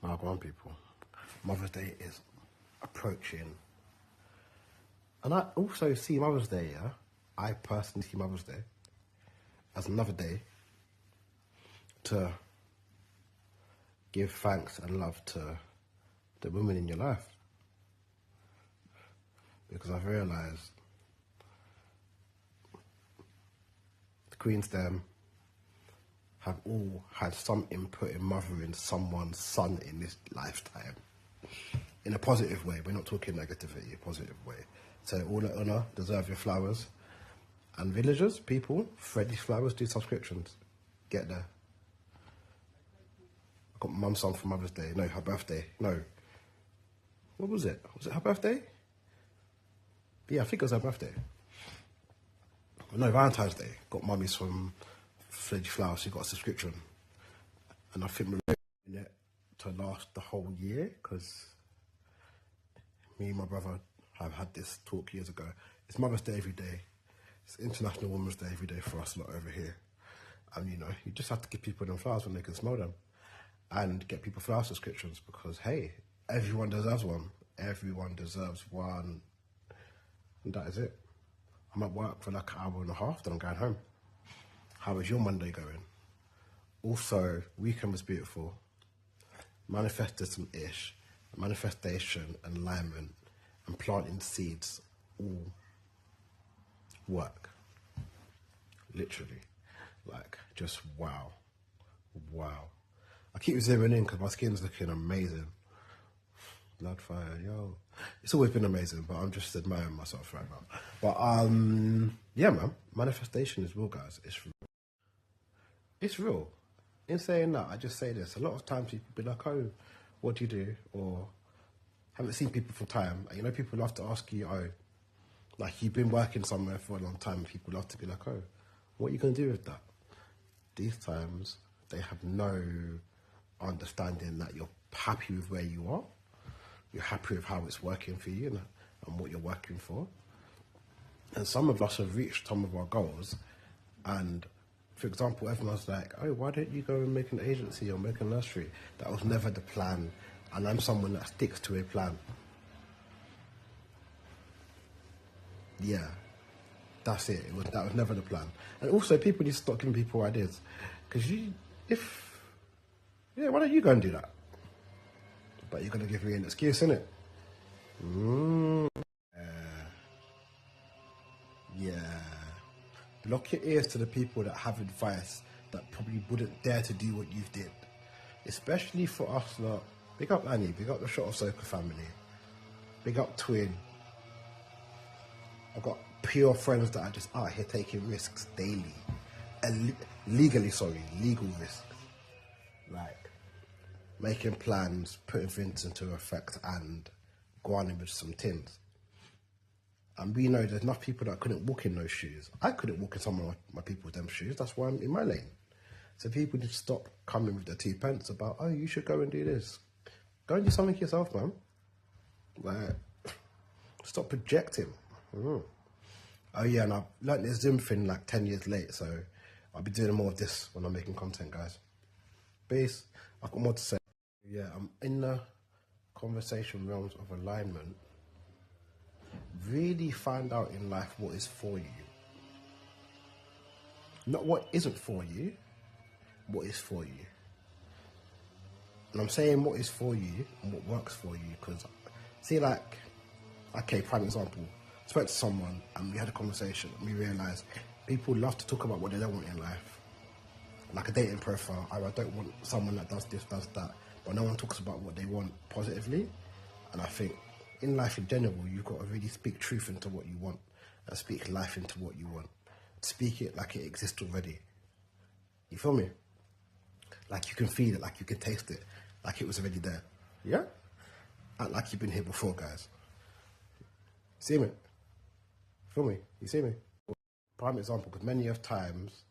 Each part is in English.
Now, go on, people. Mother's Day is approaching. And I also see Mother's Day, yeah? I personally see Mother's Day as another day to give thanks and love to the women in your life. Because I've realised the Queens them have all had some input in mothering someone's son in this lifetime. In a positive way. We're not talking negativity, a positive way. So all the honour, deserve your flowers. And villagers, people, thread these flowers, do subscriptions. Get there. I got my mum's son for Mother's Day. No, her birthday. No. What was it? Was it her birthday? Yeah, I think it was her birthday. No, Valentine's Day. Got mummy's from Fledgy Flowers. She got a subscription. And I think we're in it to last the whole year because me and my brother have had this talk years ago. It's Mother's Day every day. It's International Women's Day every day for us lot over here. And, you know, you just have to give people them flowers when they can smell them. And get people flower subscriptions because, hey, everyone deserves one. Everyone deserves one. And that is it. I'm at work for like an hour and a half, then I'm going home. How is your Monday going? Also, weekend was beautiful. Manifested some ish. Manifestation and alignment and planting seeds all work. Literally. Like, just wow. Wow. I keep zooming in because my skin's looking amazing. Blood fire, yo. It's always been amazing, but I'm just admiring myself right now. But, yeah, man. Manifestation is real, guys. It's real. It's real. In saying that, I just say this. A lot of times people be like, oh, what do you do? Or haven't seen people for time. You know, people love to ask you, oh, like you've been working somewhere for a long time. People love to be like, oh, what are you going to do with that? These times, they have no understanding that you're happy with where you are. You're happy with how it's working for you and what you're working for. And some of us have reached some of our goals. And for example, everyone's like, oh, why don't you go and make an agency or make a nursery? That was never the plan. And I'm someone that sticks to a plan. Yeah, that's it. That was never the plan. And also, people need to stop giving people ideas. Because why don't you go and do that? But you're going to give me an excuse, innit? Yeah. Block your ears to the people that have advice that probably wouldn't dare to do what you did. Especially for us lot. Big up Annie, big up the AShotofSoca family. Big up Twin. I've got pure friends that are just out here taking risks daily. Legal risks. Like, making plans, putting things into effect and going in with some tins. And we know there's enough people that couldn't walk in those shoes. I couldn't walk in some of my people's them shoes. That's why I'm in my lane. So people need to stop coming with their 2 pence about, oh, you should go and do this. Go and do something yourself, man. Like, stop projecting. Oh yeah, and I've learnt this Zoom thing like 10 years late, so I'll be doing more of this when I'm making content, guys. Peace. I've got more to say. Yeah, I'm in the conversation realms of alignment. Really find out in life what is for you. Not what isn't for you, what is for you. And I'm saying what is for you and what works for you because, see, like, okay, prime example, I spoke to someone and we had a conversation and we realised people love to talk about what they don't want in life. Like a dating profile, I don't want someone that does this, does that, but no one talks about what they want positively. And I think in life in general, you've got to really speak truth into what you want and speak life into what you want. Speak it like it exists already. You feel me? Like you can feel it, like you can taste it, like it was already there. Yeah? Act like you've been here before, guys. See me? Feel me? You see me? Prime example, because many of times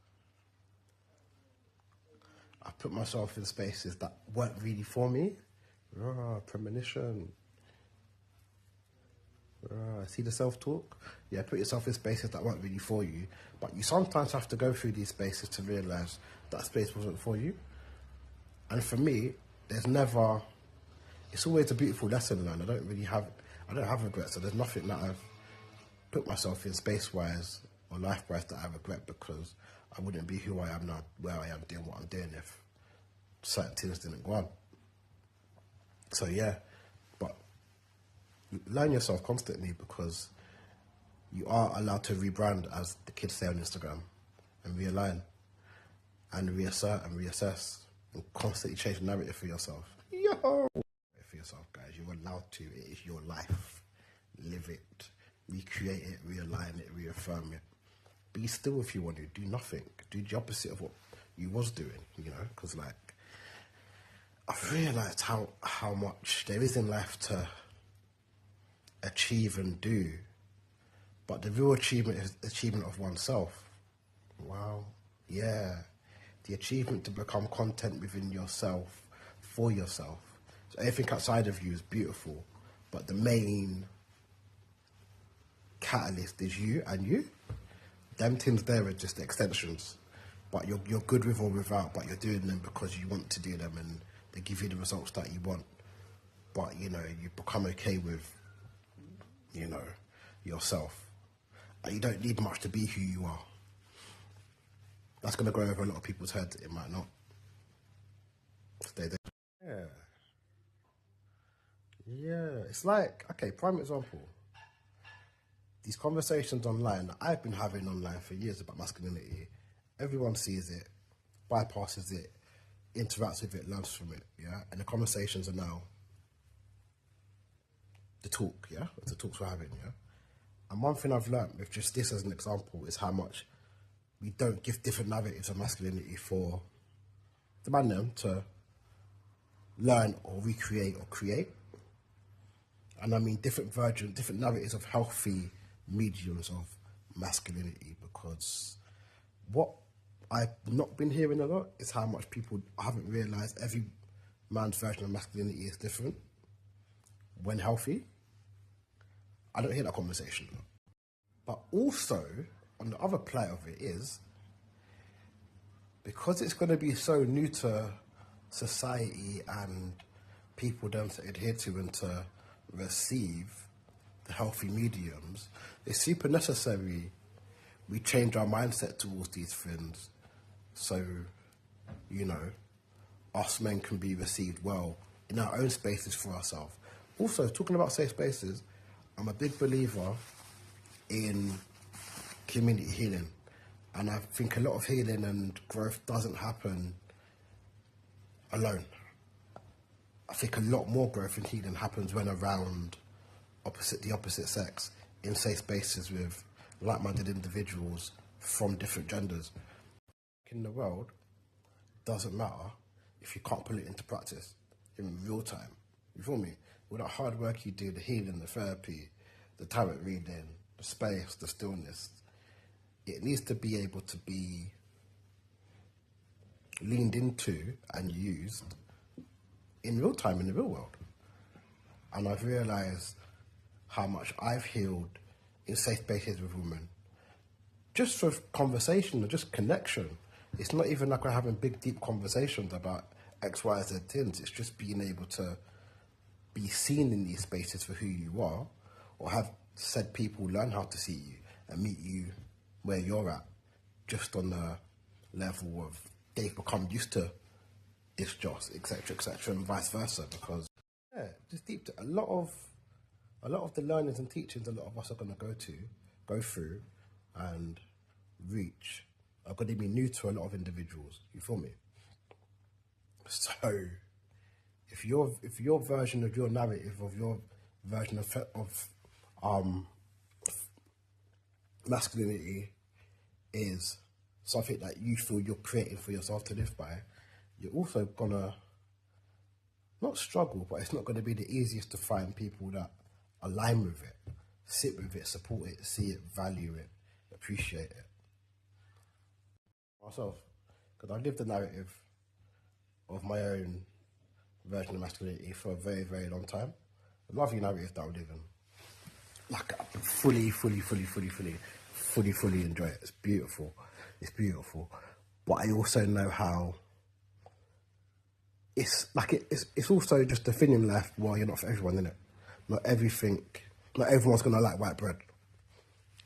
I put myself in spaces that weren't really for me. Premonition. See the self-talk? Yeah, put yourself in spaces that weren't really for you. But you sometimes have to go through these spaces to realise that space wasn't for you. And for me, there's never it's always a beautiful lesson learned. I don't have regrets. So there's nothing that I've put myself in space-wise or life-wise that I regret, because I wouldn't be who I am now, where I am doing what I'm doing, if certain things didn't go on. So yeah, but learn yourself constantly, because you are allowed to rebrand, as the kids say on Instagram, and realign and reassert and reassess and constantly change the narrative for yourself. Yo! For yourself, guys. You're allowed to. It is your life. Live it. Recreate it, realign it, reaffirm it. Be still if you want to. Do nothing. Do the opposite of what you was doing, you know, because like, I've realised how much there is in life to achieve and do, but the real achievement is achievement of oneself. Wow. Yeah. The achievement to become content within yourself, for yourself. So everything outside of you is beautiful, but the main catalyst is you and you. Them things there are just extensions, but you're good with or without, but you're doing them because you want to do them and they give you the results that you want. But, you know, you become okay with, you know, yourself. And you don't need much to be who you are. That's going to go over a lot of people's heads. It might not. Stay there. Yeah. Yeah. It's like, okay, prime example. These conversations online that I've been having online for years about masculinity, everyone sees it, bypasses it, interacts with it, learns from it, yeah? And the conversations are now the talk, yeah? It's the talks we're having, yeah? And one thing I've learned with just this as an example is how much we don't give different narratives of masculinity for the man them to learn or recreate or create. And I mean different versions, different narratives of healthy mediums of masculinity, because what I've not been hearing a lot is how much people haven't realised every man's version of masculinity is different when healthy. I don't hear that conversation. But also, on the other play of it is, because it's going to be so new to society and people don't to adhere to and to receive the healthy mediums, it's super necessary we change our mindset towards these things, so, you know, us men can be received well in our own spaces for ourselves. Also, talking about safe spaces, I'm a big believer in community healing. And I think a lot of healing and growth doesn't happen alone. I think a lot more growth and healing happens when around the opposite sex, in safe spaces with like-minded individuals from different genders. In the world, doesn't matter if you can't put it into practice in real time. You feel me? With that hard work you do, the healing, the therapy, the tarot reading, the space, the stillness, it needs to be able to be leaned into and used in real time, in the real world. And I've realised how much I've healed in safe spaces with women, just for conversation or just connection. It's not even like we're having big, deep conversations about X, Y, Z things. It's just being able to be seen in these spaces for who you are, or have said people learn how to see you and meet you where you're at, just on the level of they've become used to this just, etc., and vice versa. Because yeah, just deep. A lot of the learnings and teachings a lot of us are going to go through, and reach are going to be new to a lot of individuals. You feel me? So, if your version of your narrative, of your version of masculinity is something that you feel you're creating for yourself to live by, you're also gonna not struggle, but it's not gonna be the easiest to find people that align with it, sit with it, support it, see it, value it, appreciate it. Myself, because I lived the narrative of my own version of masculinity for a very, very long time. I love the narrative that I'm living. Like, I fully enjoy it. It's beautiful. It's beautiful. But I also know how it's like it's also just a thing in life where you're not for everyone, innit? Not everyone's gonna like white bread.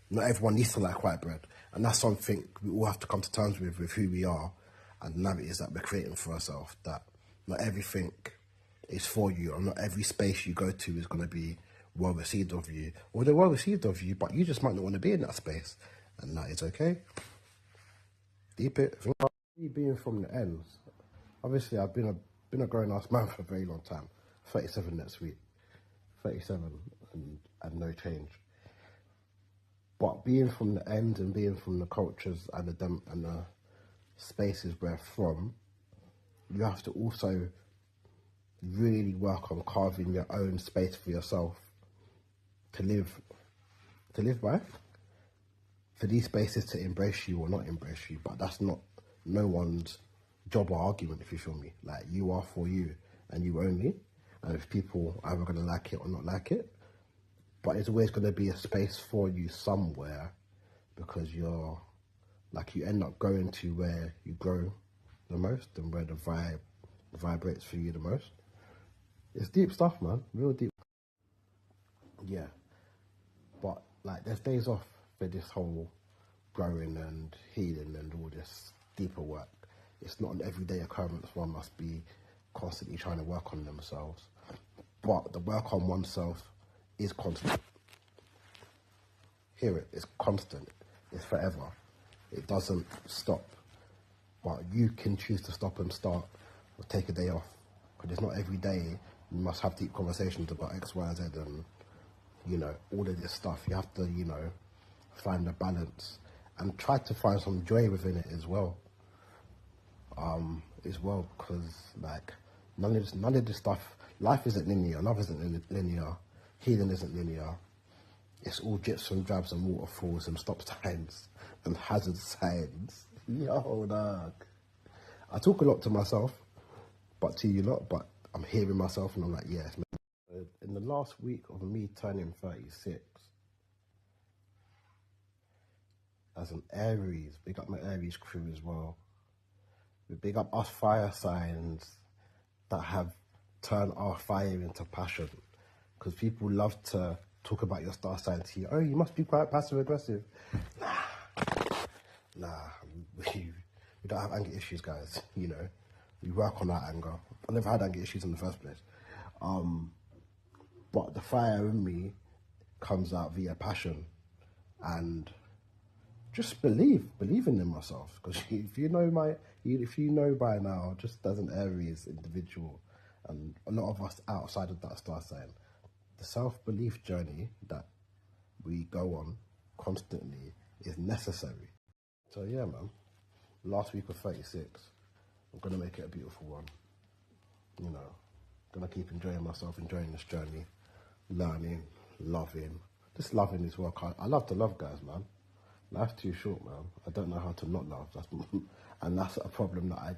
Not everyone needs to like white bread, and that's something we all have to come to terms with who we are, and the narratives that we're creating for ourselves. That not everything is for you, or not every space you go to is gonna be well received of you, or they're well received of you, but you just might not want to be in that space, and that is okay. Deep it. Think about me being from the ends. Obviously, I've been a grown ass man for a very long time. 37 next week. 37 and no change. But being from the end and being from the cultures and the spaces we're from, you have to also really work on carving your own space for yourself to live by. For these spaces to embrace you or not embrace you, but that's not no one's job or argument, if you feel me. Like, you are for you and you only, and if people are either gonna like it or not like it, but there's always gonna be a space for you somewhere, because you end up going to where you grow the most and where the vibe vibrates for you the most. It's deep stuff, man, real deep. Yeah, but like, there's days off for this whole growing and healing and all this deeper work. It's not an everyday occurrence. One must be constantly trying to work on themselves, but the work on oneself is constant. Hear it, it's constant, it's forever, it doesn't stop. But you can choose to stop and start or take a day off, because it's not every day you must have deep conversations about X, Y, Z and, you know, all of this stuff. You have to, you know, find a balance and try to find some joy within it as well. Because like, none of this stuff, life isn't linear, love isn't linear, healing isn't linear. It's all drips and drabs and waterfalls and stop signs and hazard signs. Yo, dog. I talk a lot to myself, but to you lot, but I'm hearing myself and I'm like, yes. In the last week of me turning 36, as an Aries, big up my Aries crew as well. We big up us fire signs that have turned our fire into passion. Because people love to talk about your star sign to you. Oh, you must be quite passive aggressive. Nah, we don't have anger issues, guys. You know, we work on that anger. I never had anger issues in the first place. But the fire in me comes out via passion and just believing in myself. Because if you know by now, just as an Aries individual, and a lot of us outside of that star sign, the self-belief journey that we go on constantly is necessary. So yeah, man, last week of 36, I'm gonna make it a beautiful one. You know, gonna keep enjoying myself, enjoying this journey, learning, loving, just loving this work. I love to love, guys, man. Life's too short, man. I don't know how to not love. And that's a problem that I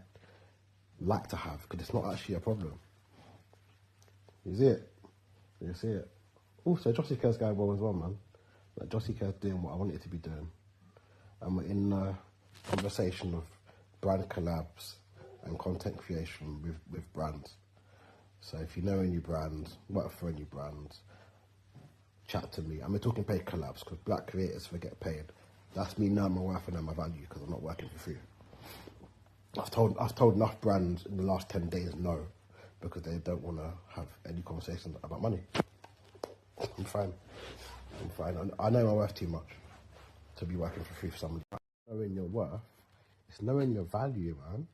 like to have, because it's not actually a problem. You see it? You see it? Also, Jossie Care's going well as well, man. Like, Jossie Care's doing what I want it to be doing. And we're in a conversation of brand collabs and content creation with brands. So if you know any brands, work for any brands, chat to me. I'm talking paid collabs, because black creators forget paid. That's me knowing my worth and knowing my value, because I'm not working for free. I've told enough brands in the last 10 days no, because they don't want to have any conversations about money. I'm fine. I know my worth too much to be working for free for someone. Knowing your worth, it's knowing your value, man.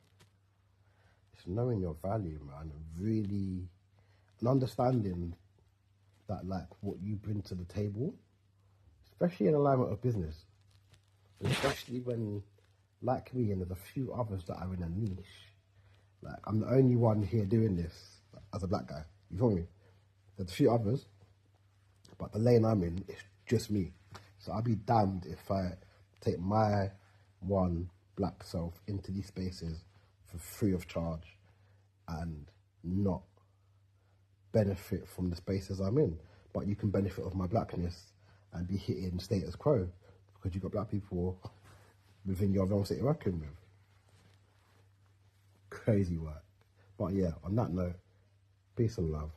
It's knowing your value, man. Really, and understanding that, like, what you bring to the table, especially in alignment of business, especially when, like me, and there's a few others that are in a niche. Like, I'm the only one here doing this as a black guy. You feel me? There's a few others, but the lane I'm in is just me. So I'll be damned if I take my one black self into these spaces for free of charge and not benefit from the spaces I'm in. But you can benefit of my blackness and be hitting status quo, because you've got black people within your realms that you're working with. Crazy work. But yeah, on that note, peace and love.